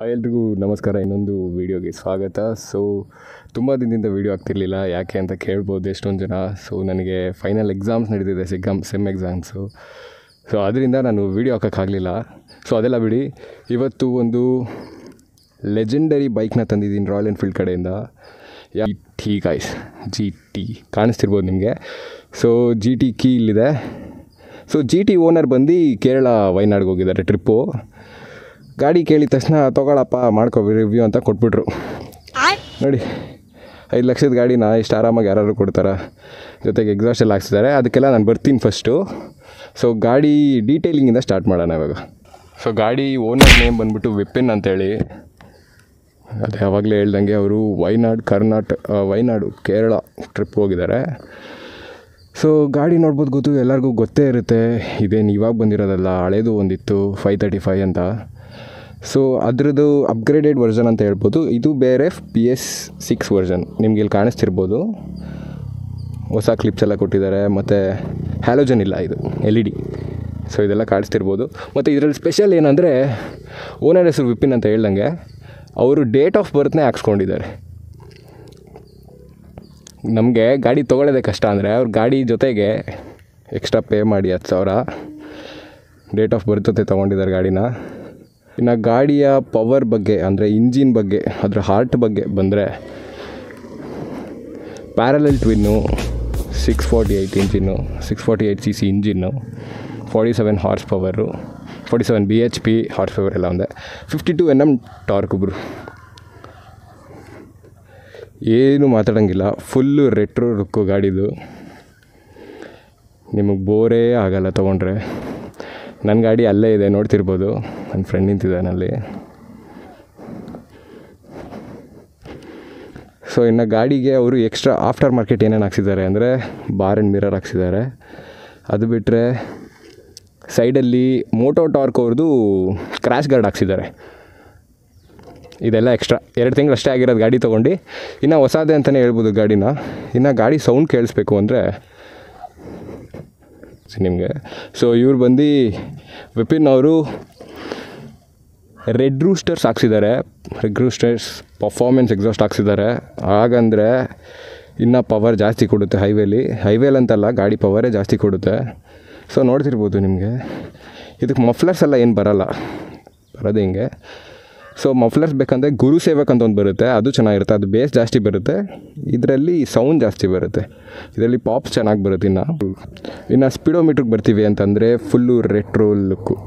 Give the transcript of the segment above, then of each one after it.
ಎಲ್ರಿಗೂ ನಮಸ್ಕಾರ. ಇನ್ನೊಂದು ವೀಡಿಯೋಗೆ ಸ್ವಾಗತ. ಸೊ ತುಂಬ ದಿನದಿಂದ ವೀಡಿಯೋ ಆಗ್ತಿರಲಿಲ್ಲ, ಯಾಕೆ ಅಂತ ಕೇಳ್ಬೋದು ಎಷ್ಟೊಂದು ಜನ. ಸೊ ನನಗೆ ಫೈನಲ್ ಎಕ್ಸಾಮ್ಸ್ ನಡೀತಿದೆ, ಸೆಮ್ ಎಕ್ಸಾಮ್ಸು. ಸೊ ಅದರಿಂದ ನಾನು ವೀಡಿಯೋ ಹಾಕೋಕ್ಕಾಗಲಿಲ್ಲ. ಸೊ ಅದೆಲ್ಲ ಬಿಡಿ, ಇವತ್ತು ಒಂದು ಲೆಜೆಂಡರಿ ಬೈಕ್ನ ತಂದಿದ್ದೀನಿ ರಾಯಲ್ ಎನ್ಫೀಲ್ಡ್ ಕಡೆಯಿಂದ. GT ಗೈಸ್, GT ಕಾಣಿಸ್ತಿರ್ಬೋದು ನಿಮಗೆ. ಸೊ GT ಕೀ ಇಲ್ಲಿದೆ. ಸೊ GT ಓನರ್ ಬಂದು ಕೇರಳ ವಯನಾಡ್ಗೆ ಹೋಗಿದ್ದಾರೆ ಟ್ರಿಪ್ಪು. ಗಾಡಿ ಕೇಳಿದ ತಕ್ಷಣ ತೊಗೊಳಪ್ಪ ಮಾಡ್ಕೊ ರಿವ್ಯೂ ಅಂತ ಕೊಟ್ಬಿಟ್ರು. ನೋಡಿ, 5 ಲಕ್ಷದ ಗಾಡಿನ ಇಷ್ಟು ಆರಾಮಾಗಿ ಯಾರಾದ್ರು ಕೊಡ್ತಾರೆ. ಜೊತೆಗೆ ಎಕ್ಸಾಸ್ಟ್ ಎಲ್ಲ ಹಾಕ್ಸಿದ್ದಾರೆ. ಅದಕ್ಕೆಲ್ಲ ನಾನು ಬರ್ತೀನಿ ಫಸ್ಟು. ಸೊ ಗಾಡಿ ಡೀಟೇಲಿಂಗಿಂದ ಸ್ಟಾರ್ಟ್ ಮಾಡೋಣ ಇವಾಗ. ಸೊ ಗಾಡಿ ಓನರ್ ನೇಮ್ ಬಂದುಬಿಟ್ಟು ವಿಪಿನ್ ಅಂತೇಳಿ. ಅದು ಯಾವಾಗಲೇ ಹೇಳ್ದಂಗೆ ಅವರು ವಯನಾಡು ಕೇರಳ ಟ್ರಿಪ್ ಹೋಗಿದ್ದಾರೆ. ಸೊ ಗಾಡಿ ನೋಡ್ಬೋದು, ಎಲ್ಲರಿಗೂ ಗೊತ್ತೇ ಇರುತ್ತೆ. ಇದೇನು ಇವಾಗ ಬಂದಿರೋದಲ್ಲ, ಹಳೇದು ಒಂದಿತ್ತು 535 ಅಂತ. ಸೊ ಅದರದ್ದು ಅಪ್ಗ್ರೇಡೆಡ್ ವರ್ಷನ್ ಅಂತ ಹೇಳ್ಬೋದು. ಇದು ಬೇರೆ PS6 ವರ್ಷನ್, ನಿಮ್ಗೆ ಇಲ್ಲಿ ಕಾಣಿಸ್ತಿರ್ಬೋದು. ಹೊಸ ಕ್ಲಿಪ್ಸ್ ಎಲ್ಲ ಕೊಟ್ಟಿದ್ದಾರೆ, ಮತ್ತು ಹ್ಯಾಲೋಜನ್ ಇಲ್ಲ, ಇದು LED. ಸೊ ಇದೆಲ್ಲ ಕಾಣಿಸ್ತಿರ್ಬೋದು. ಮತ್ತು ಇದರಲ್ಲಿ ಸ್ಪೆಷಲ್ ಏನಂದರೆ, ಓನರ್ ಹೆಸರು ವಿಪಿನ್ ಅಂತ ಹೇಳ್ದಂಗೆ ಅವರು ಡೇಟ್ ಆಫ್ ಬರ್ತ್ನೇ ಹಾಕ್ಸ್ಕೊಂಡಿದ್ದಾರೆ. ನಮಗೆ ಗಾಡಿ ತೊಗೊಳ್ಳೋದೇ ಕಷ್ಟ ಅಂದರೆ ಅವ್ರ ಗಾಡಿ ಜೊತೆಗೆ ಎಕ್ಸ್ಟ್ರಾ ಪೇ ಮಾಡಿ 10,000 ಡೇಟ್ ಆಫ್ ಬರ್ತ್ ಜೊತೆ ತೊಗೊಂಡಿದ್ದಾರೆ ಗಾಡಿನ. ಇನ್ನು ಗಾಡಿಯ ಪವರ್ ಬಗ್ಗೆ ಅಂದರೆ ಇಂಜಿನ್ ಬಗ್ಗೆ, ಅದರ ಹಾರ್ಟ್ ಬಗ್ಗೆ ಬಂದರೆ, parallel twin 648 engine, 648cc engine, 47 horse power, 47 bhp horse power ಎಲ್ಲ ಒಂದೇ, 52 Nm ಟಾರ್ಕ್. ಬ್ರು ಏನು ಮಾತಾಡೋಂಗಿಲ್ಲ, ಫುಲ್ಲು ರೆಟ್ರೋ ಲುಕ್ಕು ಗಾಡಿದು. ನಿಮಗೆ ಬೋರೇ ಆಗೋಲ್ಲ ತೊಗೊಂಡ್ರೆ. ನನ್ನ ಗಾಡಿ ಅಲ್ಲೇ ಇದೆ, ನೋಡ್ತಿರ್ಬೋದು. ನನ್ನ ಫ್ರೆಂಡ್ ನಿಂತಿದ್ದಾನಲ್ಲಿ. ಸೊ ಇನ್ನು ಗಾಡಿಗೆ ಅವರು ಎಕ್ಸ್ಟ್ರಾ ಆಫ್ಟರ್ ಮಾರ್ಕೆಟ್ ಏನೇನು ಹಾಕ್ಸಿದ್ದಾರೆ ಅಂದರೆ, ಬಾರ್ ಆ್ಯಂಡ್ ಮಿರರ್ ಹಾಕ್ಸಿದ್ದಾರೆ. ಅದು ಬಿಟ್ಟರೆ ಸೈಡಲ್ಲಿ ಮೋಟೋ ಟಾರ್ಕ್ ಅವ್ರದ್ದು ಕ್ರ್ಯಾಶ್ ಗಾರ್ಡ್ ಹಾಕ್ಸಿದ್ದಾರೆ. ಇದೆಲ್ಲ ಎಕ್ಸ್ಟ್ರಾ. 2 ತಿಂಗಳು ಅಷ್ಟೇ ಆಗಿರೋದು ಗಾಡಿ ತೊಗೊಂಡು. ಇನ್ನು ಹೊಸದೇ ಅಂತಲೇ ಹೇಳ್ಬೋದು ಗಾಡಿನ. ಇನ್ನು ಗಾಡಿ ಸೌಂಡ್ ಕೇಳಿಸ್ಬೇಕು ಅಂದರೆ ನಿಮಗೆ. ಸೊ ಇವ್ರು ಬಂದು ವಿಪಿನ್ ಅವರು ರೆಡ್ ರೂಸ್ಟರ್ಸ್ ಹಾಕ್ಸಿದ್ದಾರೆ. ರೆಡ್ ರೂಸ್ಟರ್ಸ್ ಪರ್ಫಾರ್ಮೆನ್ಸ್ ಎಕ್ಸಾಸ್ಟ್ ಹಾಕ್ಸಿದ್ದಾರೆ. ಹಾಗಂದರೆ ಇನ್ನೂ ಪವರ್ ಜಾಸ್ತಿ ಕೊಡುತ್ತೆ ಹೈವೇಲಂತಲ್ಲ, ಗಾಡಿ ಪವರೇ ಜಾಸ್ತಿ ಕೊಡುತ್ತೆ. ಸೊ ನೋಡ್ತಿರ್ಬೋದು ನಿಮಗೆ. ಇದಕ್ಕೆ ಮಫ್ಲರ್ಸ್ ಎಲ್ಲ ಏನು ಬರೋದು ಹಿಂಗೆ. ಸೊ ಮಫ್ಲರ್ಸ್ ಬೇಕಂದರೆ ಗುರು ಸೇವಕ್ ಅಂತ ಒಂದು ಬರುತ್ತೆ, ಅದು ಚೆನ್ನಾಗಿರುತ್ತೆ. ಅದು ಬೇಸ್ ಜಾಸ್ತಿ ಬರುತ್ತೆ, ಇದರಲ್ಲಿ ಸೌಂಡ್ ಜಾಸ್ತಿ ಬರುತ್ತೆ. ಇದರಲ್ಲಿ ಪಾಪ್ಸ್ ಚೆನ್ನಾಗಿ ಬರುತ್ತೆ. ಇನ್ನು ಸ್ಪೀಡೋಮೀಟ್ರಿಗೆ ಬರ್ತೀವಿ ಅಂತಂದರೆ ಫುಲ್ಲು ರೆಟ್ರೋ ಲುಕ್ಕು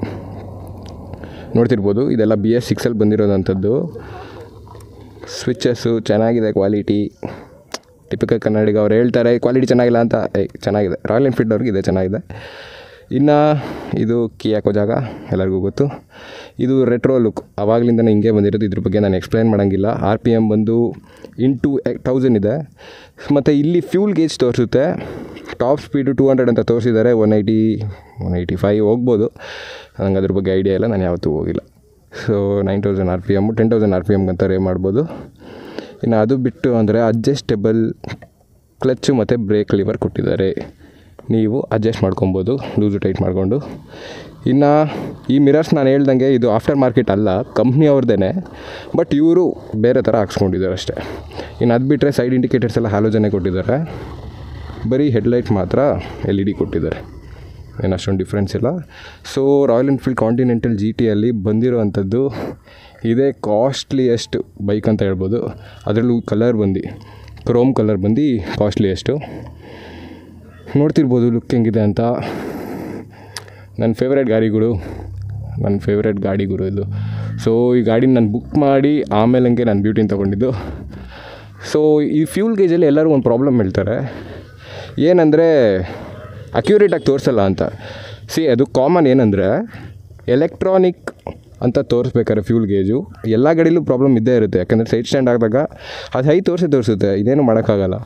ನೋಡ್ತಿರ್ಬೋದು. ಇದೆಲ್ಲ BS6 ಬಂದಿರೋದಂಥದ್ದು. ಸ್ವಿಚಸ್ಸು ಚೆನ್ನಾಗಿದೆ, ಕ್ವಾಲಿಟಿ ಟಿಪಿಕಲ್ ಕನ್ನಡಿಗ. ಅವ್ರು ಹೇಳ್ತಾರೆ ಕ್ವಾಲಿಟಿ ಚೆನ್ನಾಗಿಲ್ಲ ಅಂತ. ಚೆನ್ನಾಗಿದೆ, ರಾಯಲ್ ಎನ್ಫೀಲ್ಡ್ ಅವ್ರಿಗೆ ಇದೆ ಚೆನ್ನಾಗಿದೆ. ಇನ್ನು ಇದು ಕೀ ಹಾಕೋ ಜಾಗ ಎಲ್ಲರಿಗೂ ಗೊತ್ತು. ಇದು ರೆಟ್ರೋ ಲುಕ್, ಆವಾಗಲಿಂದನೇ ಹಿಂಗೆ ಬಂದಿರೋದು. ಇದ್ರ ಬಗ್ಗೆ ನಾನು ಎಕ್ಸ್ಪ್ಲೈನ್ ಮಾಡೋಂಗಿಲ್ಲ. RPM ಬಂದು into 1000 ಇದೆ. ಮತ್ತು ಇಲ್ಲಿ ಫ್ಯೂಲ್ ಗೇಜ್ ತೋರಿಸುತ್ತೆ. ಟಾಪ್ ಸ್ಪೀಡು 200 ಅಂತ ತೋರಿಸಿದ್ದಾರೆ. 180, 185 ಹೋಗ್ಬೋದು. ನನಗೆ ಅದ್ರ ಬಗ್ಗೆ ಐಡಿಯಾ ಇಲ್ಲ, ನಾನು ಯಾವತ್ತೂ ಹೋಗಿಲ್ಲ. ಸೊ 9000 RPM, 10,000 RPM ಅಂತ ರೇ ಮಾಡ್ಬೋದು. ಇನ್ನು ಅದು ಬಿಟ್ಟು ಅಂದರೆ ಅಡ್ಜಸ್ಟೇಬಲ್ ಕ್ಲಚ್ಚು ಮತ್ತು ಬ್ರೇಕ್ ಲಿವರ್ ಕೊಟ್ಟಿದ್ದಾರೆ. ನೀವು ಅಡ್ಜಸ್ಟ್ ಮಾಡ್ಕೊಬೋದು ಲೂಸು ಟೈಟ್ ಮಾಡಿಕೊಂಡು. ಇನ್ನು ಈ ಮಿರರ್ಸ್ ನಾನು ಹೇಳ್ದಂಗೆ ಇದು ಆಫ್ಟರ್ ಮಾರ್ಕೆಟ್ ಅಲ್ಲ, ಕಂಪ್ನಿ ಅವ್ರದ್ದೇ. ಬಟ್ ಇವರು ಬೇರೆ ಥರ ಹಾಕ್ಸ್ಕೊಂಡಿದ್ದಾರೆ ಅಷ್ಟೇ. ಇನ್ನು ಅದು ಬಿಟ್ಟರೆ ಸೈಡ್ ಇಂಡಿಕೇಟರ್ಸ್ ಎಲ್ಲ ಹ್ಯಾಲೋಜನ್ನೇ ಕೊಟ್ಟಿದ್ದಾರೆ. ಬರೀ ಹೆಡ್ಲೈಟ್ ಮಾತ್ರ LED ಕೊಟ್ಟಿದ್ದಾರೆ. ಏನು ಅಷ್ಟೊಂದು ಡಿಫ್ರೆನ್ಸ್ ಇಲ್ಲ. ಸೊ ರಾಯಲ್ ಎನ್ಫೀಲ್ಡ್ ಕಾಂಟಿನೆಂಟಲ್ GTಯಲ್ಲಿ ಬಂದಿರೋವಂಥದ್ದು ಇದೇ ಕಾಸ್ಟ್ಲಿಯೆಸ್ಟ್ ಬೈಕ್ ಅಂತ ಹೇಳ್ಬೋದು. ಅದರಲ್ಲೂ ಕಲರ್ ಬಂದು ಕ್ರೋಮ್ ಕಲರ್ ಬಂದು ಕಾಸ್ಟ್ಲಿಯೆಸ್ಟು. ನೋಡ್ತಿರ್ಬೋದು ಲುಕ್ ಹೆಂಗಿದೆ ಅಂತ. ನನ್ನ ಫೇವ್ರೇಟ್ ಗಾಡಿಗಳು ಇದು. ಸೊ ಈ ಗಾಡಿನ ನಾನು ಬುಕ್ ಮಾಡಿ ಆಮೇಲೆ ಹಂಗೆ ನಾನು ಬ್ಯೂಟಿನ ತೊಗೊಂಡಿದ್ದು. ಸೊ ಈ ಫ್ಯೂಲ್ ಗೇಜಲ್ಲಿ ಎಲ್ಲರೂ ಒಂದು ಪ್ರಾಬ್ಲಮ್ ಹೇಳ್ತಾರೆ, ಏನಂದರೆ ಅಕ್ಯುರೇಟಾಗಿ ತೋರಿಸಲ್ಲ ಅಂತ. ಅದು ಕಾಮನ್. ಏನಂದರೆ ಎಲೆಕ್ಟ್ರಾನಿಕ್ ಅಂತ ತೋರಿಸ್ಬೇಕಾದ್ರೆ ಫ್ಯೂಲ್ ಗೇಜು ಎಲ್ಲ ಗಾಡಿಲೂ ಪ್ರಾಬ್ಲಮ್ ಇದ್ದೇ ಇರುತ್ತೆ. ಯಾಕಂದರೆ ಸೈಡ್ ಸ್ಟ್ಯಾಂಡ್ ಆದಾಗ ಅದು ಹೈ ತೋರಿಸುತ್ತೆ, ಇದೇನು ಮಾಡೋಕ್ಕಾಗಲ್ಲ.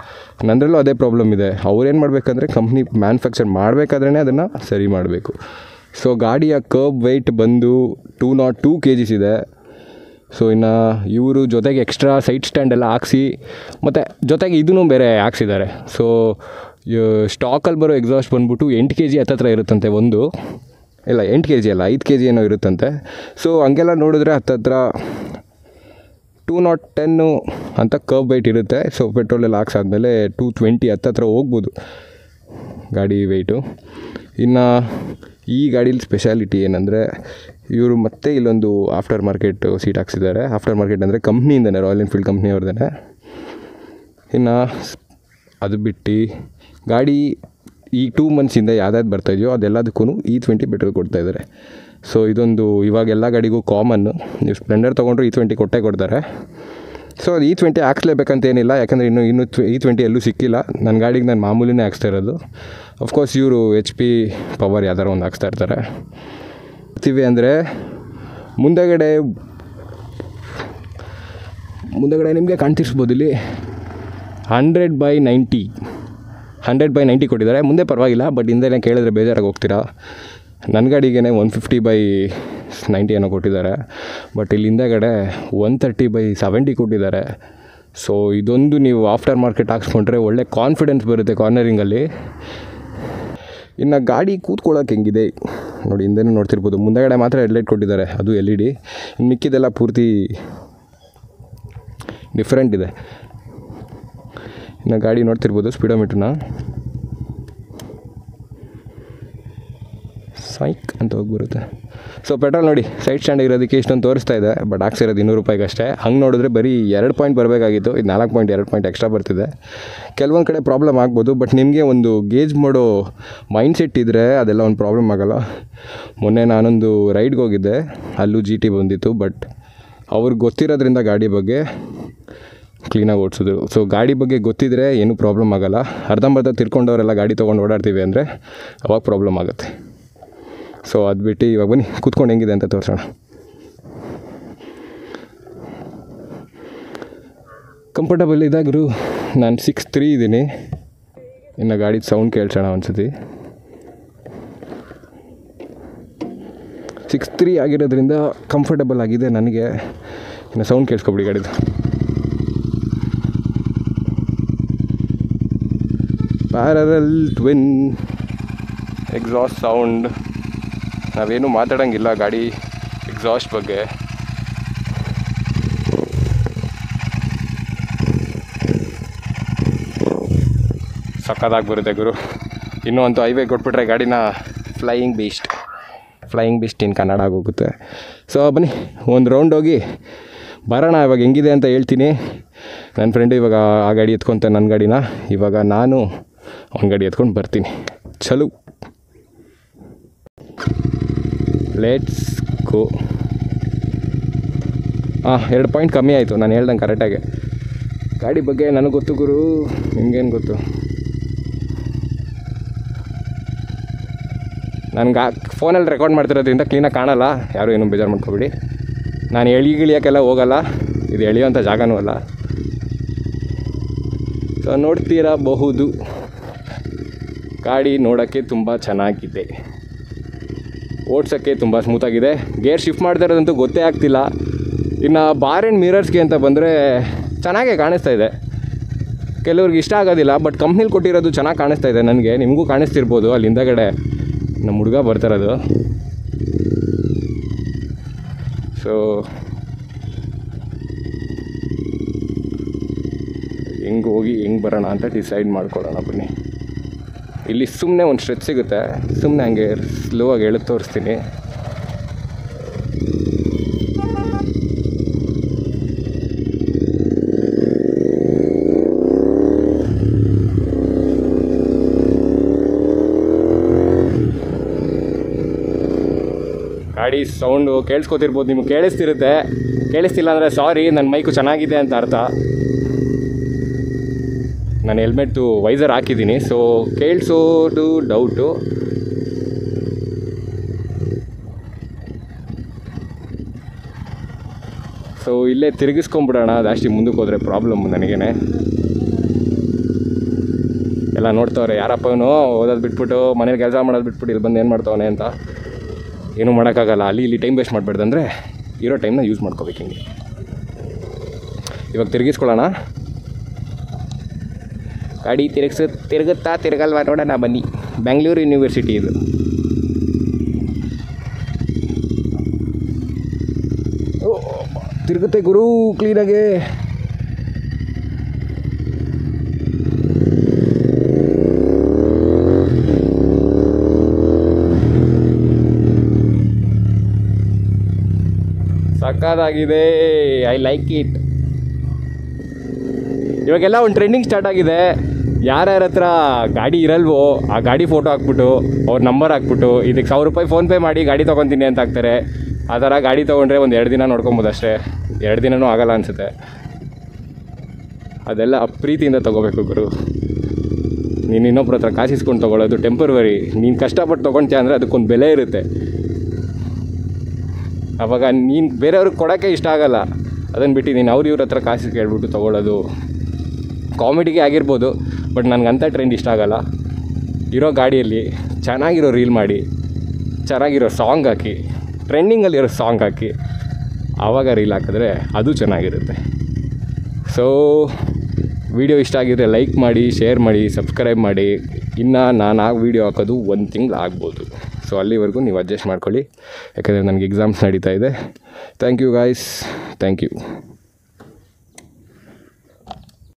ನನ್ನರಲ್ಲೂ ಅದೇ ಪ್ರಾಬ್ಲಮ್ ಇದೆ. ಅವ್ರೇನು ಮಾಡಬೇಕಂದ್ರೆ ಕಂಪ್ನಿ ಮ್ಯಾನುಫ್ಯಾಕ್ಚರ್ ಮಾಡಬೇಕಾದ್ರೇ ಅದನ್ನು ಸರಿ ಮಾಡಬೇಕು. ಸೊ ಗಾಡಿಯ ಕರ್ಬ್ ವೆಯ್ಟ್ ಬಂದು 202 kgs ಇದೆ. ಸೊ ಇನ್ನು ಇವರು ಜೊತೆಗೆ ಎಕ್ಸ್ಟ್ರಾ ಸೈಡ್ ಸ್ಟ್ಯಾಂಡೆಲ್ಲ ಹಾಕ್ಸಿ, ಮತ್ತು ಜೊತೆಗೆ ಇದೂ ಬೇರೆ ಹಾಕ್ಸಿದ್ದಾರೆ. ಸೊ ಸ್ಟಾಕಲ್ಲಿ ಬರೋ ಎಕ್ಸಾಸ್ಟ್ ಬಂದ್ಬಿಟ್ಟು 8 kg ಹತ್ತತ್ರ ಇರುತ್ತಂತೆ. ಇಲ್ಲ 8 kg ಅಲ್ಲ, 5 kg ಏನೋ ಇರುತ್ತಂತೆ. ಸೊ ಹಂಗೆಲ್ಲ ನೋಡಿದ್ರೆ ಹತ್ತತ್ರ 210 ಅಂತ ಕರ್ವ್ ವೆಯ್ಟ್ ಇರುತ್ತೆ. ಸೊ ಪೆಟ್ರೋಲೆಲ್ಲ ಹಾಕ್ಸಾದ್ಮೇಲೆ 220 ಹತ್ತತ್ರ ಹೋಗ್ಬೋದು ಗಾಡಿ ವೆಯ್ಟು. ಇನ್ನು ಈ ಗಾಡೀಲಿ ಸ್ಪೆಷಾಲಿಟಿ ಏನಂದರೆ ಇವರು ಮತ್ತೆ ಇಲ್ಲೊಂದು ಆಫ್ಟರ್ ಮಾರ್ಕೆಟ್ ಸೀಟ್ ಹಾಕ್ಸಿದ್ದಾರೆ. ಆಫ್ಟರ್ ಮಾರ್ಕೆಟ್ ಅಂದರೆ ಕಂಪ್ನಿಯಿಂದನೇ, ರಾಯಲ್ ಎನ್ಫೀಲ್ಡ್ ಕಂಪ್ನಿಯವ್ರದೇ. ಇನ್ನು ಅದು ಬಿಟ್ಟು ಗಾಡಿ ಈ 2 ಮಂತ್ಸಿಂದ ಯಾವ್ದಾದ್ರು ಬರ್ತಾಯಿದೆಯೋ ಅದೆಲ್ಲದಕ್ಕೂ E20 ಪೆಟ್ರೋಲ್ ಕೊಡ್ತಾಯಿದ್ದಾರೆ. ಸೊ ಇದೊಂದು ಇವಾಗ ಎಲ್ಲ ಗಾಡಿಗೂ ಕಾಮನ್ನು. ನೀವು ಸ್ಪ್ಲೆಂಡರ್ ತೊಗೊಂಡ್ರು E20 ಕೊಟ್ಟೇ ಕೊಡ್ತಾರೆ. ಸೊ ಅದು E20 ಹಾಕ್ಸ್ಲೇಬೇಕಂತ ಏನಿಲ್ಲ, ಯಾಕಂದರೆ ಇನ್ನೂ E20 ಎಲ್ಲೂ ಸಿಕ್ಕಿಲ್ಲ. ನನ್ನ ಗಾಡಿಗೆ ನಾನು ಮಾಮೂಲಿನೇ ಹಾಕ್ಸ್ತಾ ಇರೋದು. ಅಫ್ಕೋರ್ಸ್ ಇವರು HP ಪವರ್ ಯಾವ್ದಾರು ಒಂದು ಹಾಕ್ಸ್ತಾ ಇರ್ತಾರೆ. ಬರ್ತೀವಿ ಅಂದರೆ ಮುಂದಗಡೆ ನಿಮಗೆ ಕಾಣ್ತಿರ್ಸ್ಬೋದು ಇಲ್ಲಿ 100/90 ಕೊಟ್ಟಿದ್ದಾರೆ. ಮುಂದೆ ಪರವಾಗಿಲ್ಲ, ಬಟ್ ಹಿಂದೆನೇ ಕೇಳಿದ್ರೆ ಬೇಜಾರಾಗಿ ಹೋಗ್ತೀರಾ. ನನ್ನ ಗಾಡಿಗೆ 150/90 ಏನೋ ಕೊಟ್ಟಿದ್ದಾರೆ, ಬಟ್ ಇಲ್ಲಿ ಹಿಂದೆಗಡೆ 130/70 ಕೊಟ್ಟಿದ್ದಾರೆ. ಸೊ ಇದೊಂದು ನೀವು ಆಫ್ಟರ್ ಮಾರ್ಕೆಟ್ ಹಾಕ್ಸ್ಕೊಂಡ್ರೆ ಒಳ್ಳೆ ಕಾನ್ಫಿಡೆನ್ಸ್ ಬರುತ್ತೆ ಕಾರ್ನರಿಂಗಲ್ಲಿ. ಇನ್ನು ಗಾಡಿ ಕೂತ್ಕೊಳ್ಳೋಕೆ ಹೆಂಗಿದೆ ನೋಡಿ, ಹಿಂದೆನೂ ನೋಡ್ತಿರ್ಬೋದು. ಮುಂದೆಗಡೆ ಮಾತ್ರ ಹೆಡ್ಲೈಟ್ ಕೊಟ್ಟಿದ್ದಾರೆ, ಅದು LED. ಇನ್ನು ಮಿಕ್ಕಿದೆಲ್ಲ ಪೂರ್ತಿ ಡಿಫ್ರೆಂಟ್ ಇದೆ. ಇನ್ನು ಗಾಡಿ ನೋಡ್ತಿರ್ಬೋದು ಸ್ಪೀಡೋಮೀಟ್ರನ್ನ ಸೈಕ್ ಅಂತ ಹೋಗಿ ಬರುತ್ತೆ. ಸೊ ಪೆಟ್ರೋಲ್ ನೋಡಿ, ಸೈಡ್ ಸ್ಟ್ಯಾಂಡ್ ಇರೋದಕ್ಕೆ ಇಷ್ಟೊಂದು ತೋರಿಸ್ತಾ ಇದೆ, ಬಟ್ ಹಾಕ್ಸಿರೋದು 200 ರೂಪಾಯಿಗೆ ಅಷ್ಟೇ. ಹಂಗೆ ನೋಡಿದ್ರೆ ಬರೀ 2 ಪಾಯಿಂಟ್ ಬರಬೇಕಾಗಿತ್ತು, ಇದು 4.2 ಪಾಯಿಂಟ್ ಎಕ್ಸ್ಟ್ರಾ ಬರ್ತಿದೆ. ಕೆಲವೊಂದು ಕಡೆ ಪ್ರಾಬ್ಲಮ್ ಆಗ್ಬೋದು, ಬಟ್ ನಿಮಗೆ ಒಂದು ಗೇಜ್ ಮಾಡೋ ಮೈಂಡ್ಸೆಟ್ ಇದ್ದರೆ ಅದೆಲ್ಲ ಒಂದು ಪ್ರಾಬ್ಲಮ್ ಆಗೋಲ್ಲ. ಮೊನ್ನೆ ನಾನೊಂದು ರೈಡ್ಗೆ ಹೋಗಿದ್ದೆ, ಅಲ್ಲೂ GT ಬಂದಿತ್ತು, ಬಟ್ ಅವ್ರಿಗೆ ಗೊತ್ತಿರೋದ್ರಿಂದ ಗಾಡಿ ಬಗ್ಗೆ ಕ್ಲೀನಾಗಿ ಓಡಿಸಿದ್ರು. ಸೊ ಗಾಡಿ ಬಗ್ಗೆ ಗೊತ್ತಿದ್ದರೆ ಏನೂ ಪ್ರಾಬ್ಲಮ್ ಆಗೋಲ್ಲ. ಅರ್ಧಂಬರ್ಧ ತಿರ್ಕೊಂಡವರೆಲ್ಲ ಗಾಡಿ ತೊಗೊಂಡು ಓಡಾಡ್ತೀವಿ ಅಂದರೆ ಅವಾಗ ಪ್ರಾಬ್ಲಮ್ ಆಗುತ್ತೆ. ಸೊ ಅದು ಬಿಟ್ಟು ಇವಾಗ ಬನ್ನಿ ಕೂತ್ಕೊಂಡು ಹೆಂಗಿದೆ ಅಂತ ತೋರಿಸೋಣ. ಕಂಫರ್ಟಬಲ್ ಇದ್ದಾಗ್ರು ನಾನು 6'3" ಇದ್ದೀನಿ. ಇನ್ನು ಗಾಡಿ ಸೌಂಡ್ ಕೇಳ್ಸೋಣ ಒಂದ್ಸತಿ. 6'3" ಆಗಿರೋದ್ರಿಂದ ಕಂಫರ್ಟಬಲ್ ಆಗಿದೆ ನನಗೆ. ಇನ್ನು ಸೌಂಡ್ ಕೇಳಿಸ್ಕೊಬಿಡಿ ಗಾಡಿದು. Parallel twin exhaust sound. ನಾವೇನು ಮಾತಾಡೋಂಗಿಲ್ಲ ಗಾಡಿ ಎಕ್ಸಾಸ್ಟ್ ಬಗ್ಗೆ. ಸಕ್ಕತ್ತಾಗಿ ಬರುತ್ತೆ ಗುರು. ಇನ್ನೂ ಅಂತೂ ಹೈವೇ ಕೊಟ್ಬಿಟ್ರೆ ಗಾಡಿನ ಫ್ಲೈಯಿಂಗ್ ಬೀಸ್ಟ್ ಇನ್ ಕನ್ನಡ ಆಗೋಗುತ್ತೆ. ಸೊ ಬನ್ನಿ ಒಂದು ರೌಂಡ್ ಹೋಗಿ ಬರೋಣ. ಇವಾಗ ಹೆಂಗಿದೆ ಅಂತ ಹೇಳ್ತೀನಿ. ನನ್ನ ಫ್ರೆಂಡು ಇವಾಗ ಆ ಗಾಡಿ ಎತ್ಕೊತ ನನ್ನ ಗಾಡಿನ, ಇವಾಗ ನಾನು ಅವ್ನ ಗಾಡಿ ಎತ್ಕೊಂಡು ಬರ್ತೀನಿ. ಚಲೋ, ಲೆಟ್ಸ್ ಗೋ. 2 ಪಾಯಿಂಟ್ ಕಮ್ಮಿ ಆಯಿತು ನಾನು ಹೇಳ್ದಂಗೆ ಕರೆಕ್ಟಾಗಿ. ಗಾಡಿ ಬಗ್ಗೆ ನನಗೆ ಗೊತ್ತು ಗುರು, ನಿಮಗೇನು ಗೊತ್ತು. ನನಗೆ ಫೋನಲ್ಲಿ ರೆಕಾರ್ಡ್ ಮಾಡ್ತಿರೋದ್ರಿಂದ ಕ್ಲೀನಾಗಿ ಕಾಣಲ್ಲ, ಯಾರೂ ಏನೂ ಬೇಜಾರು ಮಾಡ್ಕೊಬೇಡಿ. ನಾನು ಇಳಿಯೋಕ್ಕೆಲ್ಲ ಹೋಗಲ್ಲ, ಇದು ಎಳೆಯೋಂಥ ಜಾಗನೂ ಅಲ್ಲ. ಸೊ ನೋಡ್ತಿರಬಹುದು, ಗಾಡಿ ನೋಡೋಕ್ಕೆ ತುಂಬ ಚೆನ್ನಾಗಿದೆ, ಓಡ್ಸೋಕ್ಕೆ ತುಂಬ ಸ್ಮೂತಾಗಿದೆ. ಗೇರ್ ಶಿಫ್ಟ್ ಮಾಡ್ತಾ ಇರೋದಂತೂ ಗೊತ್ತೇ ಆಗ್ತಿಲ್ಲ. ಇನ್ನು ಬಾರ್ ಆ್ಯಂಡ್ ಮಿರರ್ಸ್ಗೆ ಅಂತ ಬಂದರೆ ಚೆನ್ನಾಗೇ ಕಾಣಿಸ್ತಾ ಇದೆ. ಕೆಲವ್ರಿಗೆ ಇಷ್ಟ ಆಗೋದಿಲ್ಲ, ಬಟ್ ಕಂಪ್ನಿಲಿ ಕೊಟ್ಟಿರೋದು ಚೆನ್ನಾಗಿ ಕಾಣಿಸ್ತಾ ಇದೆ ನನಗೆ. ನಿಮಗೂ ಕಾಣಿಸ್ತಿರ್ಬೋದು, ಅಲ್ಲಿ ಹಿಂದಗಡೆ ನಮ್ಮ ಹುಡುಗ ಬರ್ತಾರದು. ಸೊ ಹೆಂಗೆ ಹೋಗಿ ಹೆಂಗೆ ಬರೋಣ ಅಂತ ಡಿಸೈಡ್ ಮಾಡ್ಕೊಳ್ಳೋಣ ಬನ್ನಿ. ಇಲ್ಲಿ ಸುಮ್ಮನೆ ಒಂದು ಸ್ಟ್ರೆಚ್ ಸಿಗುತ್ತೆ, ಸುಮ್ಮನೆ ಹಂಗೆ ಸ್ಲೋ ಆಗಿ ಎಳೆದು ತೋರಿಸ್ತೀನಿ. ಗಾಡಿ ಸೌಂಡು ಕೇಳಿಸ್ಕೊತಿರ್ಬೋದು, ನಿಮಗೆ ಕೇಳಿಸ್ತಿರುತ್ತೆ. ಕೇಳಿಸ್ತಿಲ್ಲ ಅಂದರೆ ಸಾರಿ, ನನ್ನ ಮೈಕು ಚೆನ್ನಾಗಿದೆ ಅಂತ ಅರ್ಥ. ನಾನು ಹೆಲ್ಮೆಟ್ಟು ವೈಸರ್ ಹಾಕಿದ್ದೀನಿ, ಸೊ ಕೇಳಿಸೋದು ಡೌಟು. ಸೊ ಇಲ್ಲೇ ತಿರುಗಿಸ್ಕೊಂಬಿಡೋಣ, ಜಾಸ್ತಿ ಮುಂದಕ್ಕೆ ಹೋದರೆ ಪ್ರಾಬ್ಲಮ್ಮು ನನಗೇನೆ. ಎಲ್ಲ ನೋಡ್ತವ್ರೆ, ಯಾರಪ್ಪ ಇವನು ಓದೋದು ಬಿಟ್ಬಿಟ್ಟು ಮನೇಲಿ ಕೆಲಸ ಮಾಡೋದು ಬಿಟ್ಬಿಟ್ಟು ಇಲ್ಲಿ ಬಂದು ಏನು ಮಾಡ್ತವನೆ ಅಂತ. ಏನೂ ಮಾಡೋಕ್ಕಾಗಲ್ಲ, ಇಲ್ಲಿ ಟೈಮ್ ವೇಸ್ಟ್ ಮಾಡಬೇಡ್ದಂದರೆ ಇರೋ ಟೈಮ್ನ ಯೂಸ್ ಮಾಡ್ಕೋಬೇಕು. ಹಿಂಗೆ ಇವಾಗ ತಿರುಗಿಸ್ಕೊಳ್ಳೋಣ. ಗಾಡಿ ತಿರುಗುತ್ತಾ ತಿರುಗಲ್ವಾ ನೋಡೋಣ ಬನ್ನಿ. ಬೆಂಗಳೂರು ಯೂನಿವರ್ಸಿಟಿ ಇದು. ತಿರುಗುತ್ತೆ ಗುರು ಕ್ಲೀನಾಗೆ. ಸಕ್ಕತ್ತಾಗಿದೆ, ಐ ಲೈಕ್ ಇಟ್. ಇವಾಗೆಲ್ಲ ಒಂದು ಟ್ರೆಂಡಿಂಗ್ ಸ್ಟಾರ್ಟ್ ಆಗಿದೆ. ಯಾರ್ಯಾರ ಹತ್ರ ಗಾಡಿ ಇರಲ್ವೋ ಆ ಗಾಡಿ ಫೋಟೋ ಹಾಕ್ಬಿಟ್ಟು ಅವ್ರ ನಂಬರ್ ಹಾಕ್ಬಿಟ್ಟು ಇದಕ್ಕೆ ₹1000 ಫೋನ್ಪೇ ಮಾಡಿ ಗಾಡಿ ತೊಗೊತೀನಿ ಅಂತ ಹಾಕ್ತಾರೆ. ಆ ಥರ ಗಾಡಿ ತೊಗೊಂಡ್ರೆ ಒಂದು 2 ದಿನ ನೋಡ್ಕೊಬೋದು ಅಷ್ಟೇ. 2 ದಿನವೂ ಆಗಲ್ಲ ಅನಿಸುತ್ತೆ. ಅದೆಲ್ಲ ಪ್ರೀತಿಯಿಂದ ತೊಗೋಬೇಕು ಗುರು. ನೀನು ಇನ್ನೊಬ್ರ ಹತ್ರ ಕಾಸಿಸ್ಕೊಂಡು ತೊಗೊಳ್ಳೋದು ಟೆಂಪರವರಿ. ನೀನು ಕಷ್ಟಪಟ್ಟು ತೊಗೊಳ್ತೀಯ ಅಂದರೆ ಅದಕ್ಕೊಂದು ಬೆಲೆ ಇರುತ್ತೆ. ಆವಾಗ ನೀನು ಬೇರೆಯವ್ರಿಗೆ ಕೊಡೋಕ್ಕೆ ಇಷ್ಟ ಆಗೋಲ್ಲ. ಅದನ್ನು ಬಿಟ್ಟು ನೀನು ಇವ್ರ ಹತ್ರ ಕಾಸು ಕೇಳ್ಬಿಟ್ಟು ತೊಗೊಳ್ಳೋದು ಕಾಮಿಡಿಗೆ ಆಗಿರ್ಬೋದು. ಬಟ್ ನನಗಂಥ ಟ್ರೆಂಡ್ ಇಷ್ಟ ಆಗೋಲ್ಲ. ಇರೋ ಗಾಡಿಯಲ್ಲಿ ಚೆನ್ನಾಗಿರೋ ರೀಲ್ ಮಾಡಿ, ಚೆನ್ನಾಗಿರೋ ಸಾಂಗ್ ಹಾಕಿ, ಟ್ರೆಂಡಿಂಗಲ್ಲಿರೋ ಸಾಂಗ್ ಹಾಕಿ, ಆವಾಗ ರೀಲ್ ಹಾಕಿದ್ರೆ ಅದು ಚೆನ್ನಾಗಿರುತ್ತೆ. ಸೊ ವಿಡಿಯೋ ಇಷ್ಟ ಆಗಿದ್ರೆ ಲೈಕ್ ಮಾಡಿ, ಶೇರ್ ಮಾಡಿ, ಸಬ್ಸ್ಕ್ರೈಬ್ ಮಾಡಿ. ಇನ್ನು ನಾನು ಆ ವೀಡಿಯೋ ಹಾಕೋದು 1 ತಿಂಗಳು ಆಗ್ಬೋದು. ಸೊ ಅಲ್ಲಿವರೆಗೂ ನೀವು ಅಡ್ಜಸ್ಟ್ ಮಾಡ್ಕೊಳ್ಳಿ, ಯಾಕಂದರೆ ನನಗೆ ಎಕ್ಸಾಮ್ಸ್ ನಡೀತಾ ಇದೆ. Thank you guys, thank you.